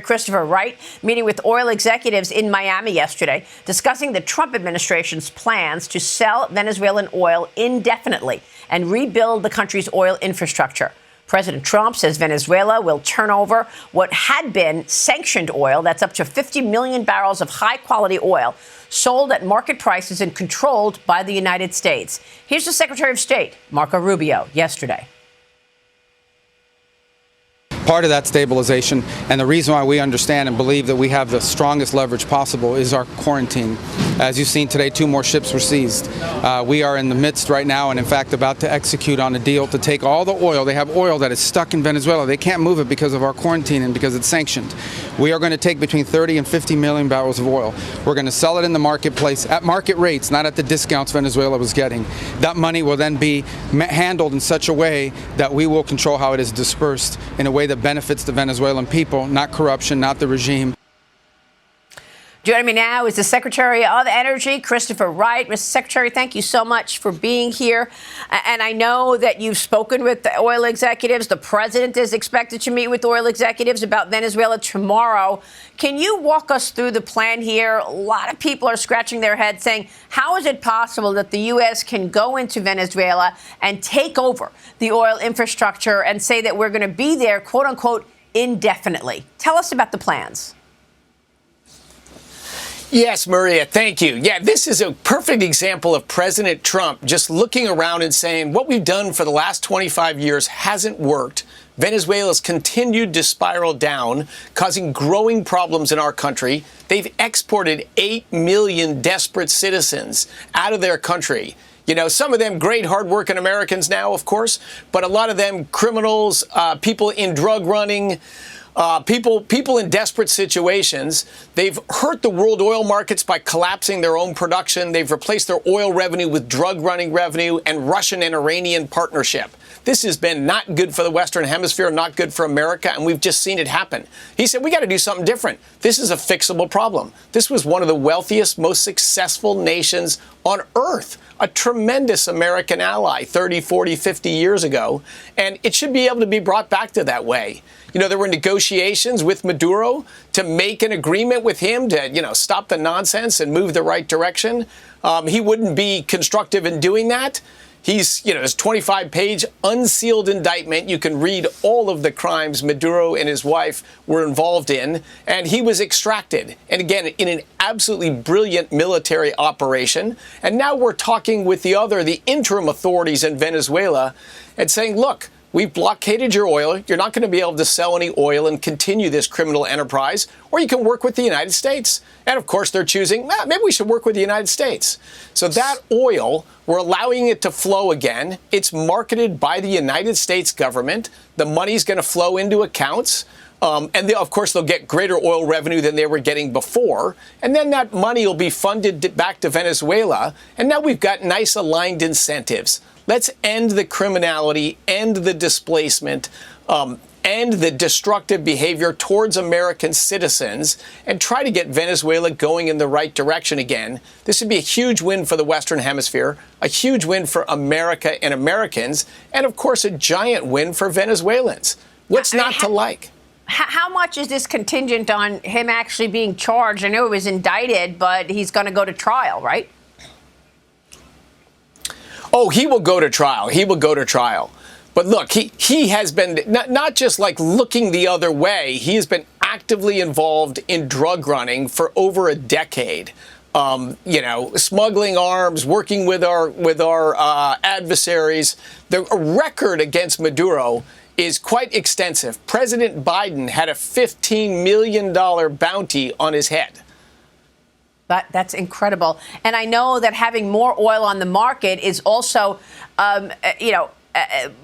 Christopher Wright meeting with oil executives in Miami yesterday, discussing the Trump administration's plans to sell Venezuelan oil indefinitely and rebuild the country's oil infrastructure. President Trump says Venezuela will turn over what had been sanctioned oil, that's up to 50 million barrels of high-quality oil, sold at market prices and controlled by the United States. Here's the Secretary of State, Marco Rubio, yesterday. Part of that stabilization, and the reason why we understand and believe that we have the strongest leverage possible, is our quarantine. As you've seen today, 2 more ships were seized. We are in the midst right now and in fact about to execute on a deal to take all the oil. They have oil that is stuck in Venezuela. They can't move it because of our quarantine and because it's sanctioned. We are going to take between 30 and 50 million barrels of oil. We're going to sell it in the marketplace at market rates, not at the discounts Venezuela was getting. That money will then be handled in such a way that we will control how it is dispersed in a way that benefits the Venezuelan people, not corruption, not the regime. Joining me now is the Secretary of Energy, Christopher Wright. Mr. Secretary, thank you so much for being here. And I know that you've spoken with the oil executives. The president is expected to meet with oil executives about Venezuela tomorrow. Can you walk us through the plan here? A lot of people are scratching their heads saying, how is it possible that the U.S. can go into Venezuela and take over the oil infrastructure and say that we're going to be there, quote unquote, indefinitely? Tell us about the plans. Yes, Maria, thank you. Yeah, this is a perfect example of President Trump just looking around and saying what we've done for the last 25 years hasn't worked. Venezuela's continued to spiral down, causing growing problems in our country. They've exported 8 million desperate citizens out of their country. You know, some of them great, hardworking Americans now, of course, but a lot of them criminals, people in drug running, people in desperate situations. They've hurt the world oil markets by collapsing their own production. They've replaced their oil revenue with drug running revenue and Russian and Iranian partnership. This has been not good for the Western Hemisphere, not good for America, and we've just seen it happen. He said, we got to do something different. This is a fixable problem. This was one of the wealthiest, most successful nations on earth, a tremendous American ally 30, 40, 50 years ago, and it should be able to be brought back to that way. You know, there were negotiations with Maduro to make an agreement with him to, stop the nonsense and move the right direction. He wouldn't be constructive in doing that. He's, his 25-page unsealed indictment. You can read all of the crimes Maduro and his wife were involved in. And he was extracted. And again, in an absolutely brilliant military operation. And now we're talking with the interim authorities in Venezuela and saying, look, we've blockaded your oil. You're not going to be able to sell any oil and continue this criminal enterprise, or you can work with the United States. And of course, they're choosing, maybe we should work with the United States. So that oil, we're allowing it to flow again. It's marketed by the United States government. The money's going to flow into accounts. Of course, they'll get greater oil revenue than they were getting before. And then that money will be funded back to Venezuela. And now we've got nice aligned incentives. Let's end the criminality, end the displacement, end the destructive behavior towards American citizens, and try to get Venezuela going in the right direction again. This would be a huge win for the Western Hemisphere, a huge win for America and Americans, and of course a giant win for Venezuelans. What's not to like? How much is this contingent on him actually being charged? I know he was indicted, but he's going to go to trial, right? Oh, he will go to trial. He will go to trial. But look, he has been not just like looking the other way. He has been actively involved in drug running for over a decade. Smuggling arms, working with our adversaries. The record against Maduro is quite extensive. President Biden had a $15 million bounty on his head. That's incredible. And I know that having more oil on the market is also,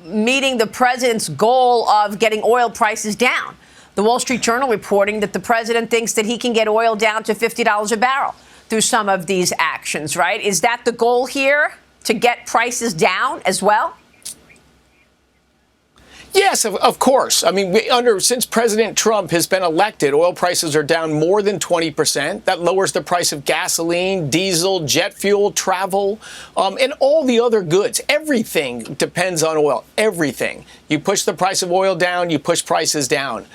meeting the president's goal of getting oil prices down. The Wall Street Journal reporting that the president thinks that he can get oil down to $50 a barrel through some of these actions, right? Is that the goal here, to get prices down as well? Yes, of course. I mean, since President Trump has been elected, oil prices are down more than 20%. That lowers the price of gasoline, diesel, jet fuel, travel, and all the other goods. Everything depends on oil. Everything. You push the price of oil down, you push prices down.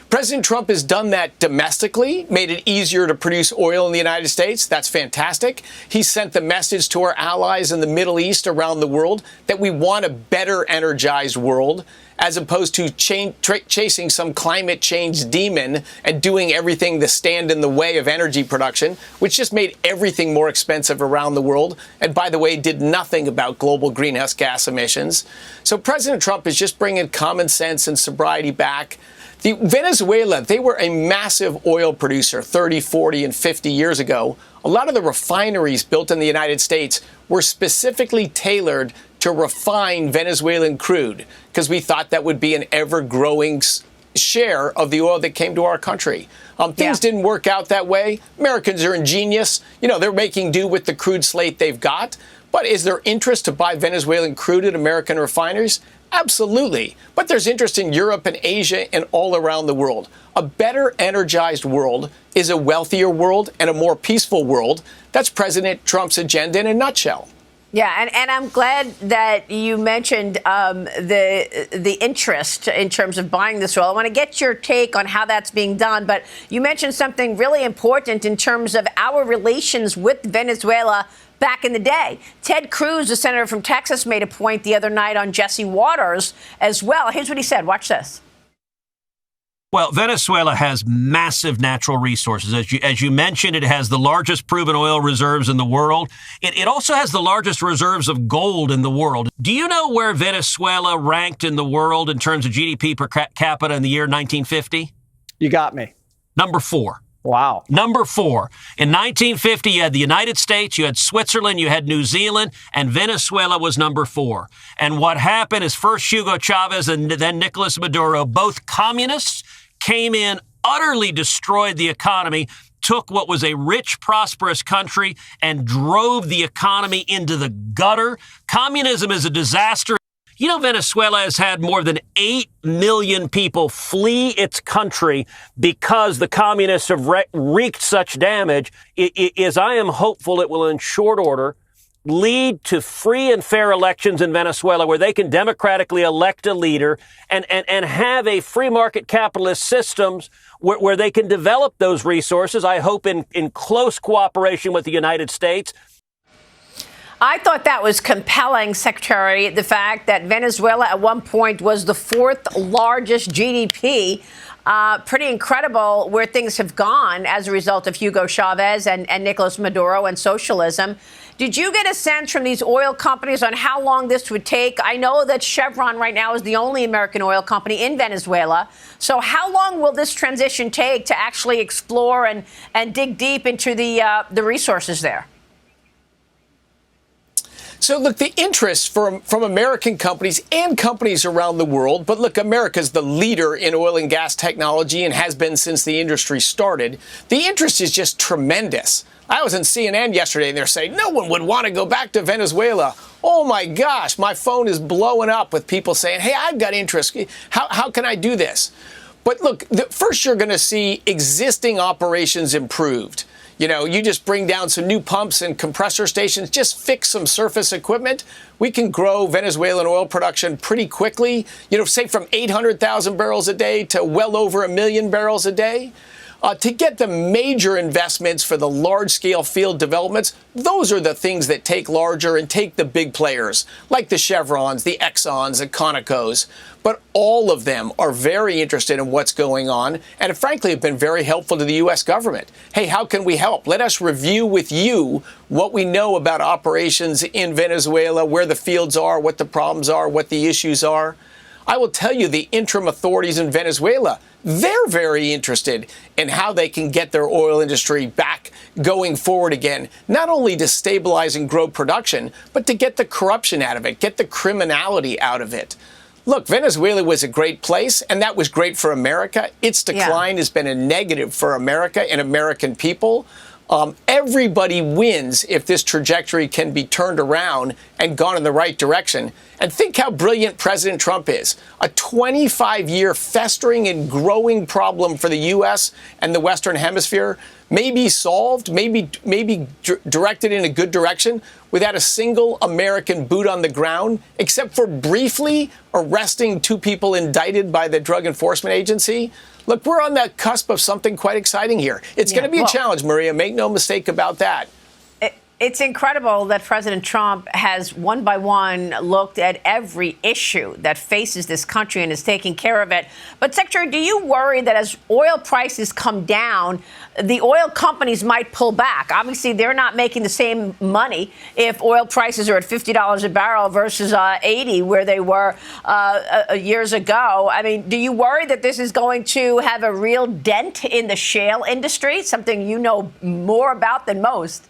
President Trump has done that domestically, made it easier to produce oil in the United States. That's fantastic. He sent the message to our allies in the Middle East, around the world, that we want a better energized world, as opposed to chasing some climate change demon and doing everything to stand in the way of energy production, which just made everything more expensive around the world. And by the way, did nothing about global greenhouse gas emissions. So President Trump is just bringing common sense and sobriety back. Venezuela, they were a massive oil producer 30, 40, and 50 years ago. A lot of the refineries built in the United States were specifically tailored to refine Venezuelan crude because we thought that would be an ever-growing share of the oil that came to our country. Things didn't work out that way. Americans are ingenious. They're making do with the crude slate they've got. But is there interest to buy Venezuelan crude at American refineries? Absolutely. But there's interest in Europe and Asia and all around the world. A better energized world is a wealthier world and a more peaceful world. That's President Trump's agenda in a nutshell. Yeah, and I'm glad that you mentioned the interest in terms of buying this oil. I want to get your take on how that's being done, but you mentioned something really important in terms of our relations with Venezuela back in the day. Ted Cruz, the senator from Texas, made a point the other night on Jesse Waters as well. Here's what he said. Watch this. Well, Venezuela has massive natural resources. As you mentioned, it has the largest proven oil reserves in the world. It also has the largest reserves of gold in the world. Do you know where Venezuela ranked in the world in terms of GDP per capita in the year 1950? You got me. Number 4. Wow. Number 4. In 1950, you had the United States, you had Switzerland, you had New Zealand, and Venezuela was number 4. And what happened is first Hugo Chavez and then Nicolas Maduro, both communists, came in, utterly destroyed the economy, took what was a rich, prosperous country and drove the economy into the gutter. Communism is a disaster. Venezuela has had more than 8 million people flee its country because the communists have wreaked such damage. I am hopeful it will, in short order, lead to free and fair elections in Venezuela where they can democratically elect a leader and have a free market capitalist systems where they can develop those resources, I hope in close cooperation with the United States. I thought that was compelling, Secretary, the fact that Venezuela at one point was the 4th largest GDP. Pretty incredible where things have gone as a result of Hugo Chavez and Nicolas Maduro and socialism. Did you get a sense from these oil companies on how long this would take? I know that Chevron right now is the only American oil company in Venezuela. So how long will this transition take to actually explore and dig deep into the resources there? So, look, the interest from American companies and companies around the world, but look, America's the leader in oil and gas technology and has been since the industry started. The interest is just tremendous. I was on CNN yesterday and they're saying no one would want to go back to Venezuela. Oh, my gosh, my phone is blowing up with people saying, hey, I've got interest. How can I do this? But look, first you're going to see existing operations improved. You just bring down some new pumps and compressor stations, just fix some surface equipment. We can grow Venezuelan oil production pretty quickly, say from 800,000 barrels a day to well over 1 million barrels a day. To get the major investments for the large-scale field developments, those are the things that take larger and take the big players, like the Chevrons, the Exxons, the Conocos. But all of them are very interested in what's going on and, frankly, have been very helpful to the U.S. government. Hey, how can we help? Let us review with you what we know about operations in Venezuela, where the fields are, what the problems are, what the issues are. I will tell you, the interim authorities in Venezuela, they're very interested in how they can get their oil industry back going forward again, not only to stabilize and grow production, but to get the corruption out of it, get the criminality out of it. Look, Venezuela was a great place, and that was great for America. Its decline has been a negative for America and American people. Everybody wins if this trajectory can be turned around and gone in the right direction. And think how brilliant President Trump is. A 25-year festering and growing problem for the U.S. and the Western Hemisphere may be solved, maybe directed in a good direction without a single American boot on the ground, except for briefly arresting 2 people indicted by the Drug Enforcement Agency. look, we're on the cusp of something quite exciting here. It's going to be a challenge, Maria. Make no mistake about that. It's incredible that President Trump has one by one looked at every issue that faces this country and is taking care of it. But, Secretary, do you worry that as oil prices come down, the oil companies might pull back? Obviously, they're not making the same money if oil prices are at $50 a barrel versus 80 where they were years ago. I mean, do you worry that this is going to have a real dent in the shale industry, something you know more about than most?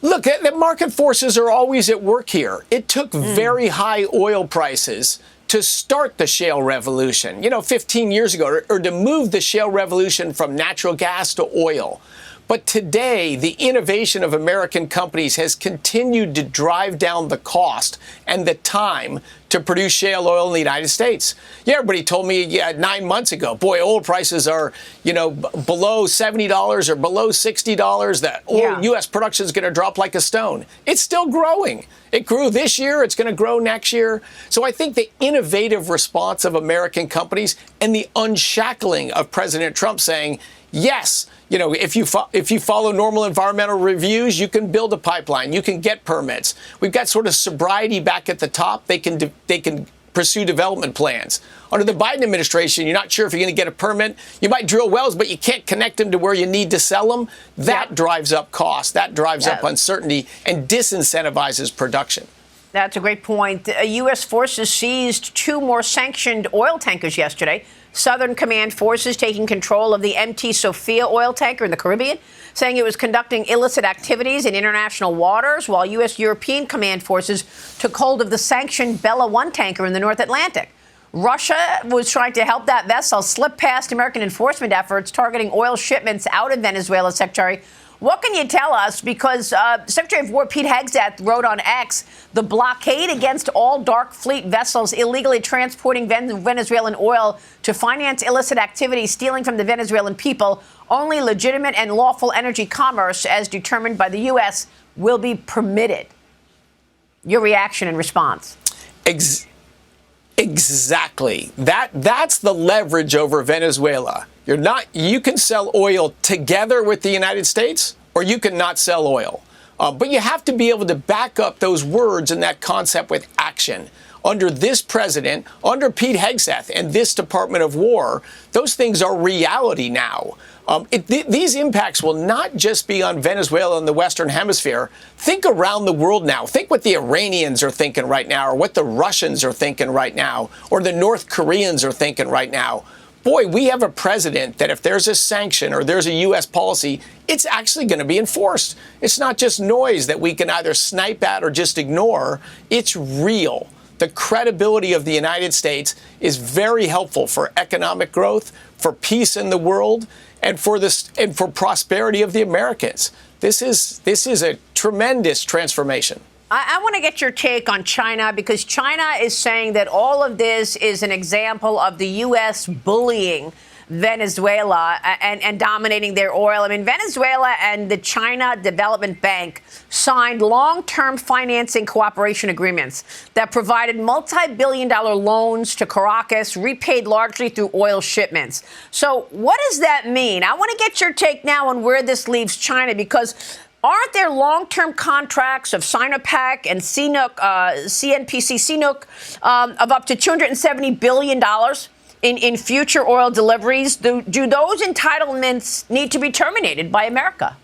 Look, the market forces are always at work here. It took very high oil prices to start the shale revolution, 15 years ago, or to move the shale revolution from natural gas to oil. But today, the innovation of American companies has continued to drive down the cost and the time to produce shale oil in the United States. Yeah, everybody told me 9 months ago, boy, oil prices are, below $70 or below $60. That U.S. production is going to drop like a stone. It's still growing. It grew this year. It's going to grow next year. So I think the innovative response of American companies and the unshackling of President Trump saying, yes, if you follow normal environmental reviews, you can build a pipeline, you can get permits. We've got sort of sobriety back at the top. They can pursue development plans. Under the Biden administration, you're not sure if you're going to get a permit. You might drill wells, but you can't connect them to where you need to sell them. That drives up costs. That drives up uncertainty and disincentivizes production. That's a great point. U.S. forces seized 2 more sanctioned oil tankers yesterday. Southern Command forces taking control of the MT Sophia oil tanker in the Caribbean, saying it was conducting illicit activities in international waters, while U.S. European Command forces took hold of the sanctioned Bella 1 tanker in the North Atlantic. Russia was trying to help that vessel slip past American enforcement efforts targeting oil shipments out of Venezuela, Secretary. What can you tell us? Because Secretary of War Pete Hegseth wrote on X, the blockade against all dark fleet vessels illegally transporting Venezuelan oil to finance illicit activities, stealing from the Venezuelan people, only legitimate and lawful energy commerce, as determined by the U.S., will be permitted. Your reaction and response? Exactly. That's the leverage over Venezuela. You can sell oil together with the United States, or you can not sell oil. But you have to be able to back up those words and that concept with action. Under this president, under Pete Hegseth and this Department of War, those things are reality now. These impacts will not just be on Venezuela and the Western Hemisphere. Think around the world now. Think what the Iranians are thinking right now, or what the Russians are thinking right now, or the North Koreans are thinking right now. Boy, we have a president that if there's a sanction or there's a U.S. policy, it's actually going to be enforced. It's not just noise that we can either snipe at or just ignore. It's real. The credibility of the United States is very helpful for economic growth, for peace in the world, and for prosperity of the Americans. This is a tremendous transformation. I want to get your take on China, because China is saying that all of this is an example of the U.S. bullying Venezuela and dominating their oil. I mean, Venezuela and the China Development Bank signed long-term financing cooperation agreements that provided multi-billion-dollar loans to Caracas, repaid largely through oil shipments. So what does that mean? I want to get your take now on where this leaves China, because aren't there long-term contracts of Sinopec and CNPC CNOOC of up to $270 billion in future oil deliveries? Do those entitlements need to be terminated by America?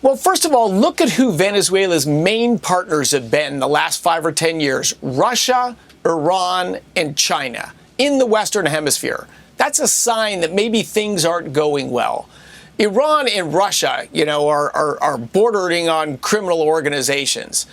Well, first of all, look at who Venezuela's main partners have been the last 5 or 10 years. Russia, Iran, and China in the Western Hemisphere. That's a sign that maybe things aren't going well. Iran and Russia, are bordering on criminal organizations.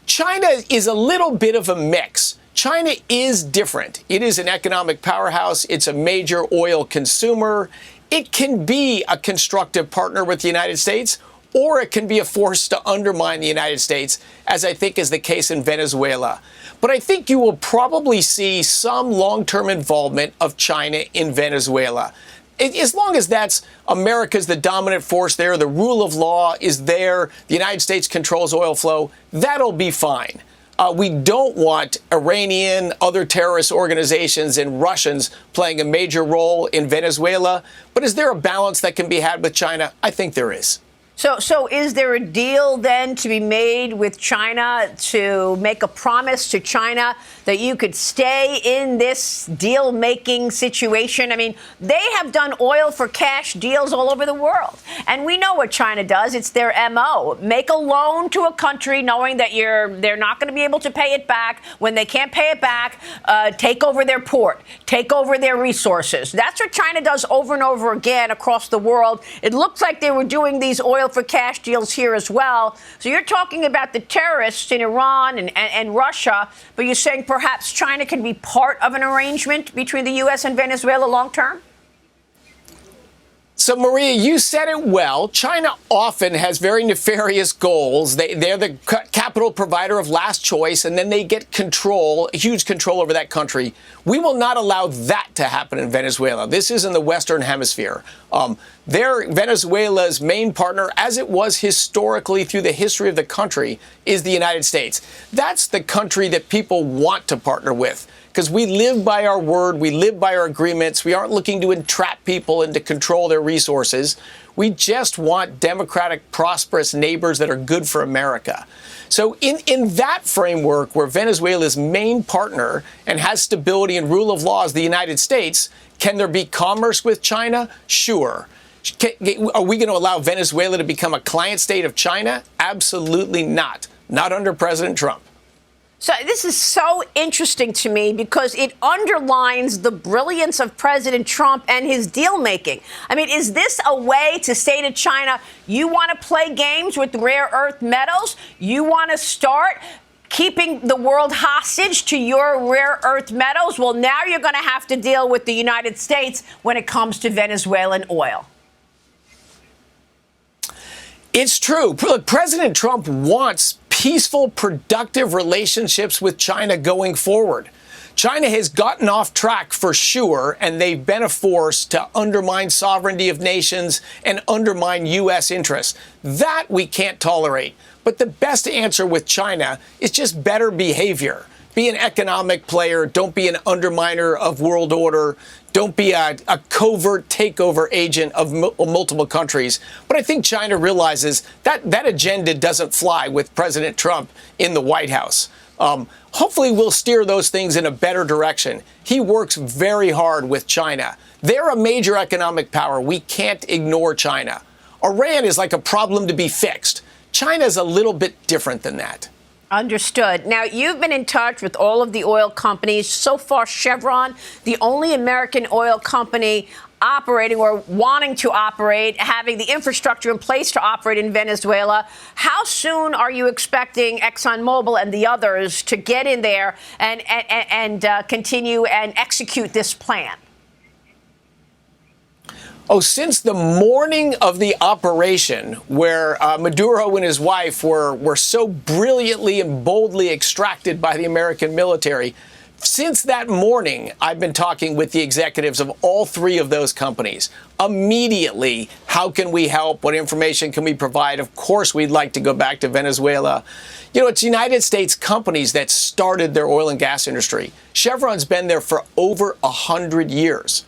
China is a little bit of a mix. China is different. It is an economic powerhouse. It's a major oil consumer. It can be a constructive partner with the United States, or it can be a force to undermine the United States, as I think is the case in Venezuela. But I think you will probably see some long-term involvement of China in Venezuela. As long as that's America's the dominant force there, the rule of law is there, the United States controls oil flow, that'll be fine. We don't want Iranian, other terrorist organizations, and Russians playing a major role in Venezuela. But is there a balance that can be had with China? I think there is. So is there a deal then to be made with China to make a promise to China that you could stay in this deal-making situation? I mean, they have done oil for cash deals all over the world. And we know what China does. It's their MO. Make a loan to a country knowing that they're not going to be able to pay it back. When they can't pay it back, take over their port, take over their resources. That's what China does over and over again across the world. It looks like they were doing these oil for cash deals here as well. So you're talking about the terrorists in Iran and Russia, but you're saying perhaps China can be part of an arrangement between the U.S. and Venezuela long term? So, Maria, you said it well. China often has very nefarious goals. They're the capital provider of last choice, and then they get control, huge control over that country. We will not allow that to happen in Venezuela. This is in the Western Hemisphere. They're Venezuela's main partner, as it was historically through the history of the country, is the United States. That's the country that people want to partner with, because we live by our word, we live by our agreements. We aren't looking to entrap people and to control their resources. We just want democratic, prosperous neighbors that are good for America. So in that framework, where Venezuela's main partner and has stability and rule of law is the United States, can there be commerce with China? Sure. Are we going to allow Venezuela to become a client state of China? Absolutely not. Not under President Trump. So this is so interesting to me because it underlines the brilliance of President Trump and his deal making. I mean, is this a way to say to China, you want to play games with rare earth metals? You want to start keeping the world hostage to your rare earth metals? Well, now you're going to have to deal with the United States when it comes to Venezuelan oil. It's true. Look, President Trump wants peaceful, productive relationships with China going forward. China has gotten off track for sure, and they've been a force to undermine sovereignty of nations and undermine U.S. interests. That we can't tolerate. But the best answer with China is just better behavior. Be an economic player. Don't be an underminer of world order. Don't be a covert takeover agent of multiple countries. But I think China realizes that that agenda doesn't fly with President Trump in the White House. Hopefully we'll steer those things in a better direction. He works very hard with China. They're a major economic power. We can't ignore China. Iran is like a problem to be fixed. China's a little bit different than that. Understood. Now, you've been in touch with all of the oil companies. So far, Chevron, the only American oil company operating or wanting to operate, having the infrastructure in place to operate in Venezuela. How soon are you expecting ExxonMobil and the others to get in there and continue and execute this plan? Oh, since the morning of the operation, where Maduro and his wife were so brilliantly and boldly extracted by the American military, since that morning, I've been talking with the executives of all three of those companies. Immediately, how can we help? What information can we provide? Of course, we'd like to go back to Venezuela. You know, it's United States companies that started their oil and gas industry. Chevron's been there for over 100 years.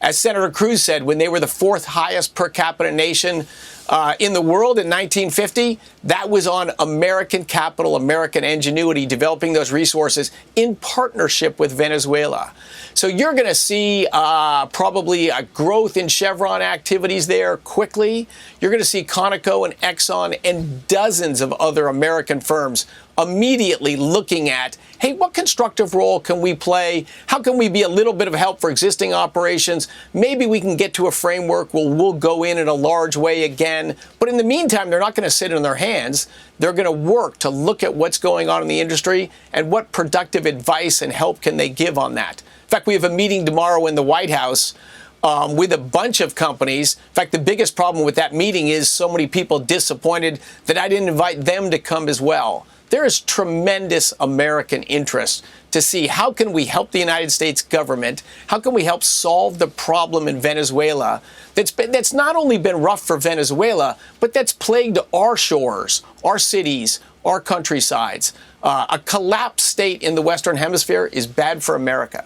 As Senator Cruz said, when they were the fourth highest per capita nation in the world in 1950, that was on American capital, American ingenuity, developing those resources in partnership with Venezuela. So you're going to see probably a growth in Chevron activities there quickly. You're going to see Conoco and Exxon and dozens of other American firms immediately looking at, hey, what constructive role can we play? How can we be a little bit of help for existing operations? Maybe we can get to a framework where we'll go in a large way again. But in the meantime, they're not going to sit on their hands. They're going to work to look at what's going on in the industry and what productive advice and help can they give on that. In fact, we have a meeting tomorrow in the White House with a bunch of companies. In fact, the biggest problem with that meeting is so many people disappointed that I didn't invite them to come as well. There is tremendous American interest to see how can we help the United States government, how can we help solve the problem in Venezuela that's not only been rough for Venezuela, but that's plagued our shores, our cities, our countrysides. A collapsed state in the Western Hemisphere is bad for America.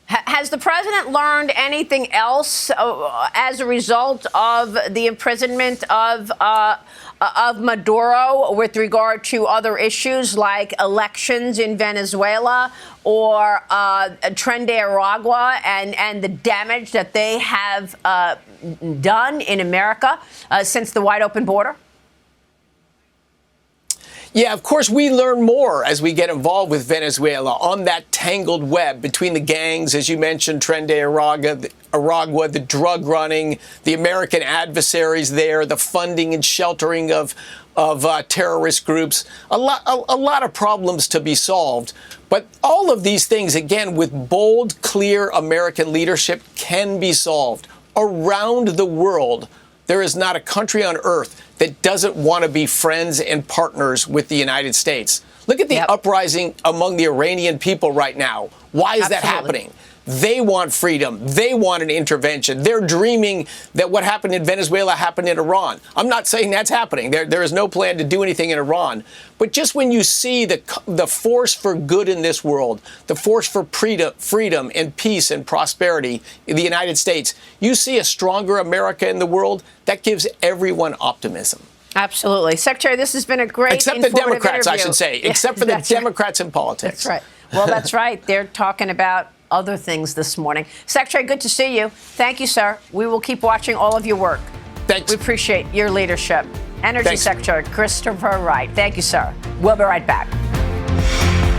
Has the president learned anything else as a result of the imprisonment of Maduro with regard to other issues like elections in Venezuela or Tren de Aragua and the damage that they have done in America since the wide open border? Yeah, of course, we learn more as we get involved with Venezuela on that tangled web between the gangs, as you mentioned, Tren de Aragua, the drug running, the American adversaries there, the funding and sheltering of terrorist groups, a lot of problems to be solved. But all of these things, again, with bold, clear American leadership, can be solved. Around the world, there is not a country on earth that doesn't want to be friends and partners with the United States. Look at the uprising among the Iranian people right now. Why is that happening? They want freedom. They want an intervention. They're dreaming that what happened in Venezuela happened in Iran. I'm not saying that's happening. There is no plan to do anything in Iran. But just when you see the force for good in this world, the force for freedom and peace and prosperity in the United States, you see a stronger America in the world. That gives everyone optimism. Absolutely. Secretary, this has been a great Except the Democrats, interview. I should say. Except for the Democrats in politics. That's right. Well, that's right. They're talking about other things this morning. Secretary, good to see you. Thank you, sir. We will keep watching all of your work. Thanks. We appreciate your leadership. Energy Thanks. Secretary Christopher Wright. Thank you, sir. We'll be right back.